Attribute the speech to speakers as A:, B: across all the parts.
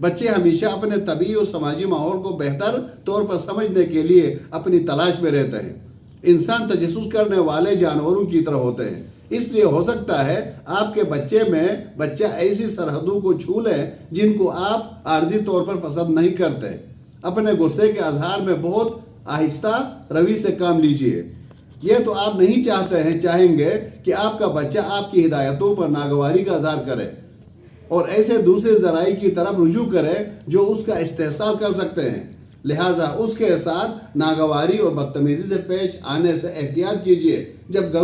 A: بچے ہمیشہ اپنے طبعی اور سماجی ماحول کو بہتر طور پر سمجھنے کے لیے اپنی تلاش میں رہتے ہیں۔ انسان تجسس کرنے والے جانوروں کی طرح ہوتے ہیں، اس لیے ہو سکتا ہے آپ کے بچہ ایسی سرحدوں کو چھو لے جن کو آپ عارضی طور پر پسند نہیں کرتے۔ اپنے غصے کے اظہار میں بہت آہستہ روی سے کام لیجئے۔ یہ تو آپ نہیں چاہیں گے کہ آپ کا بچہ آپ کی ہدایتوں پر ناگواری کا اظہار کرے اور ایسے دوسرے ذرائع کی طرف رجوع کرے جو اس کا استحصال کر سکتے ہیں۔ لہٰذا اس کے ساتھ ناگواری اور بدتمیزی سے پیش آنے سے احتیاط کیجیے۔ جب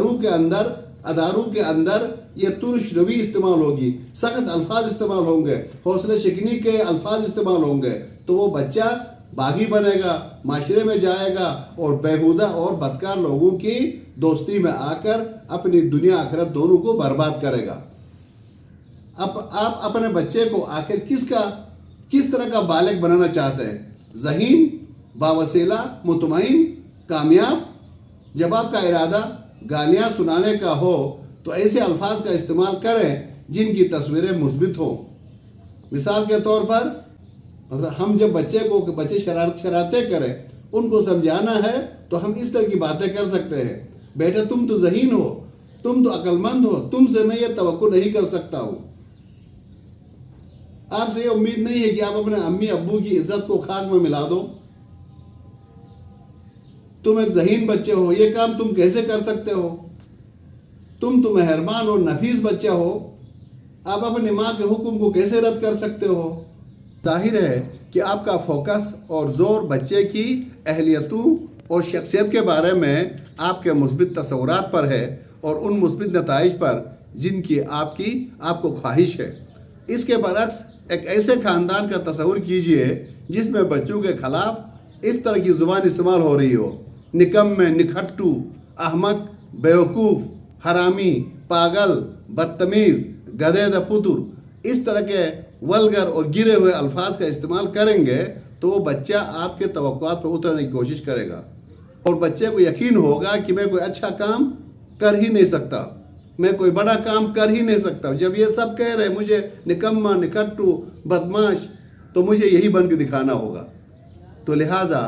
A: اداروں کے اندر یہ ترش روی استعمال ہوگی، سخت الفاظ استعمال ہوں گے، حوصلہ شکنی کے الفاظ استعمال ہوں گے، تو وہ بچہ باغی بنے گا، معاشرے میں جائے گا اور بیہودہ اور بدکار لوگوں کی دوستی میں آ کر اپنی دنیا آخرت دونوں کو برباد کرے گا۔ آپ اپنے بچے کو آخر کس طرح کا بالغ بنانا چاہتے ہیں؟ ذہین، باوسیلہ، مطمئن، کامیاب؟ جب آپ کا ارادہ گالیاں سنانے کا ہو تو ایسے الفاظ کا استعمال کریں جن کی تصویریں مثبت ہوں۔ مثال کے طور پر ہم جب بچے شرارتیں کریں، ان کو سمجھانا ہے تو ہم اس طرح کی باتیں کر سکتے ہیں: بیٹا تم تو ذہین ہو، تم تو عقل مند ہو، تم سے میں یہ توقع نہیں کر سکتا ہوں۔ آپ سے یہ امید نہیں ہے کہ آپ اپنے امی ابو کی عزت کو خاک میں ملا دو۔ تم ایک ذہین بچے ہو، یہ کام تم کیسے کر سکتے ہو؟ تم تو مہربان اور نفیس بچہ ہو، آپ اپنی ماں کے حکم کو کیسے رد کر سکتے ہو؟ ظاہر ہے کہ آپ کا فوکس اور زور بچے کی اہلیتوں اور شخصیت کے بارے میں آپ کے مثبت تصورات پر ہے اور ان مثبت نتائج پر جن کی آپ کو خواہش ہے۔ اس کے برعکس ایک ایسے خاندان کا تصور کیجئے جس میں بچوں کے خلاف اس طرح کی زبان استعمال ہو رہی ہو: نکمے، نکھٹو، احمق، بیوقوف، حرامی، پاگل، بدتمیز، گدھے دا پتر۔ اس طرح کے ولگر اور گرے ہوئے الفاظ کا استعمال کریں گے تو وہ بچہ آپ کے توقعات پر اترنے کی کوشش کرے گا اور بچے کو یقین ہوگا کہ میں کوئی اچھا کام کر ہی نہیں سکتا، میں کوئی بڑا کام کر ہی نہیں سکتا۔ جب یہ سب کہہ رہے مجھے نکما، نکھٹو، بدماش، تو مجھے یہی بن کے دکھانا ہوگا۔ تو لہٰذا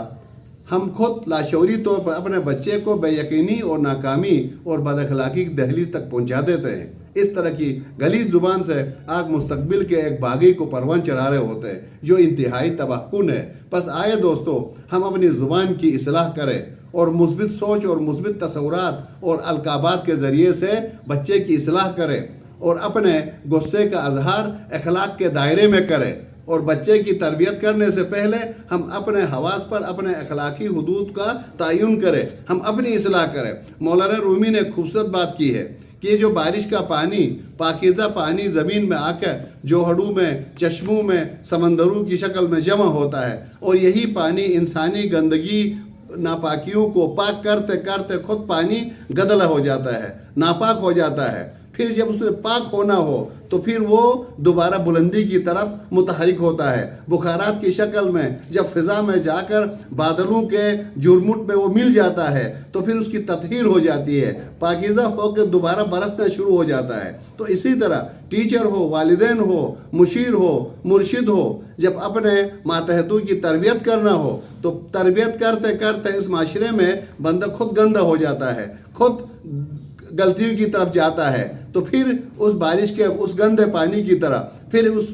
A: ہم خود لاشعوری طور پر اپنے بچے کو بے یقینی اور ناکامی اور بد اخلاقی کی دہلیز تک پہنچا دیتے ہیں۔ اس طرح کی غلیظ زبان سے آپ مستقبل کے ایک باغی کو پروان چڑھا رہے ہوتے ہیں جو انتہائی تباہ کن ہے۔ بس آئے دوستو، ہم اپنی زبان کی اصلاح کریں اور مثبت سوچ اور مثبت تصورات اور القابات کے ذریعے سے بچے کی اصلاح کریں اور اپنے غصے کا اظہار اخلاق کے دائرے میں کریں۔ اور بچے کی تربیت کرنے سے پہلے ہم اپنے حواس پر اپنے اخلاقی حدود کا تعین کریں، ہم اپنی اصلاح کریں۔ مولانا رومی نے خوبصورت بات کی ہے کہ یہ جو بارش کا پانی، پاکیزہ پانی زمین میں آ کر جوہڑوں میں، چشموں میں، سمندروں کی شکل میں جمع ہوتا ہے اور یہی پانی انسانی گندگی، ناپاکیوں کو پاک کرتے کرتے خود پانی گدلا ہو جاتا ہے، ناپاک ہو جاتا ہے۔ پھر جب اس میں پاک ہونا ہو تو پھر وہ دوبارہ بلندی کی طرف متحرک ہوتا ہے بخارات کی شکل میں۔ جب فضا میں جا کر بادلوں کے جرمٹ میں وہ مل جاتا ہے تو پھر اس کی تطہیر ہو جاتی ہے، پاکیزہ ہو کے دوبارہ برسنا شروع ہو جاتا ہے۔ تو اسی طرح ٹیچر ہو، والدین ہو، مشیر ہو، مرشد ہو، جب اپنے ماتحتوں کی تربیت کرنا ہو تو تربیت کرتے کرتے اس معاشرے میں بندہ خود گندہ ہو جاتا ہے، خود غلطیوں کی طرف جاتا ہے، تو پھر اس بارش کے اس گندے پانی کی طرح پھر اس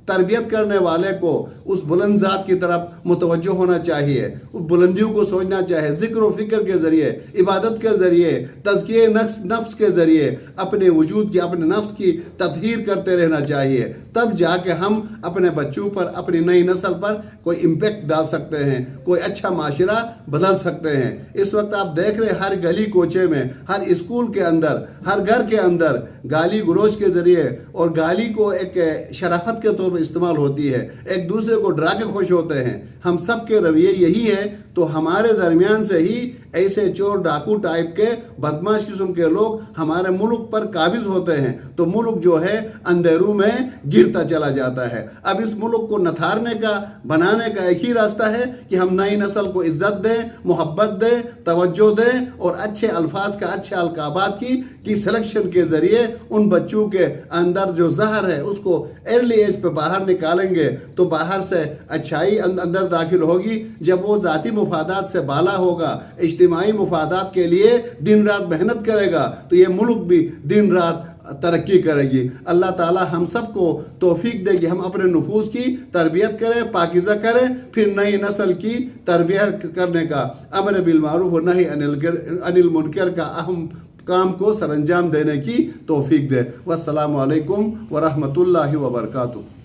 A: تربیت کرنے والے کو اس بلند ذات کی طرف متوجہ ہونا چاہیے، اس بلندیوں کو سوچنا چاہیے، ذکر و فکر کے ذریعے، عبادت کے ذریعے، تزکیہ نفس کے ذریعے اپنے وجود کی، اپنے نفس کی تطہیر کرتے رہنا چاہیے۔ تب جا کے ہم اپنے بچوں پر، اپنی نئی نسل پر کوئی امپیکٹ ڈال سکتے ہیں، کوئی اچھا معاشرہ بدل سکتے ہیں۔ اس وقت آپ دیکھ رہے ہر گلی کوچے میں، ہر اسکول کے اندر، ہر گھر کے اندر گالی گلوچ کے ذریعے اور گالی کو ایک شرافت کے طور پر استعمال ہوتی ہے، ایک دوسرے کو ڈرا کے خوش ہوتے ہیں۔ ہم سب کے رویے یہی ہے تو ہمارے درمیان سے ہی ایسے چور ڈاکو ٹائپ کے بدماش قسم کے لوگ ہمارے ملک پر قابض ہوتے ہیں تو ملک جو ہے اندھیروں میں گرتا چلا جاتا ہے۔ اب اس ملک کو نتھارنے کا بنانے کا ایک ہی راستہ ہے کہ ہم نئی نسل کو عزت دیں، محبت دیں، توجہ دیں اور اچھے الفاظ کا، اچھے القابات کی سلیکشن کے ذریعے ان بچوں کے اندر جو زہر ہے اس کو ارلی ایج پہ باہر نکالیں گے تو باہر سے اچھائی اندر داخل ہوگی۔ جب وہ ذاتی مفادات سے بالا ہوگا، اجتماعی مفادات کے لیے دن رات محنت کرے گا تو یہ ملک بھی دن رات ترقی کرے گی۔ اللہ تعالی ہم سب کو توفیق دے گی ہم اپنے نفوس کی تربیت کریں، پاکیزہ کریں، پھر نئی نسل کی تربیت کرنے کا، امر بالمعروف و نہی عن المنکر کا اہم کام کو سر انجام دینے کی توفیق دے۔ والسلام علیکم ورحمۃ اللہ وبرکاتہ۔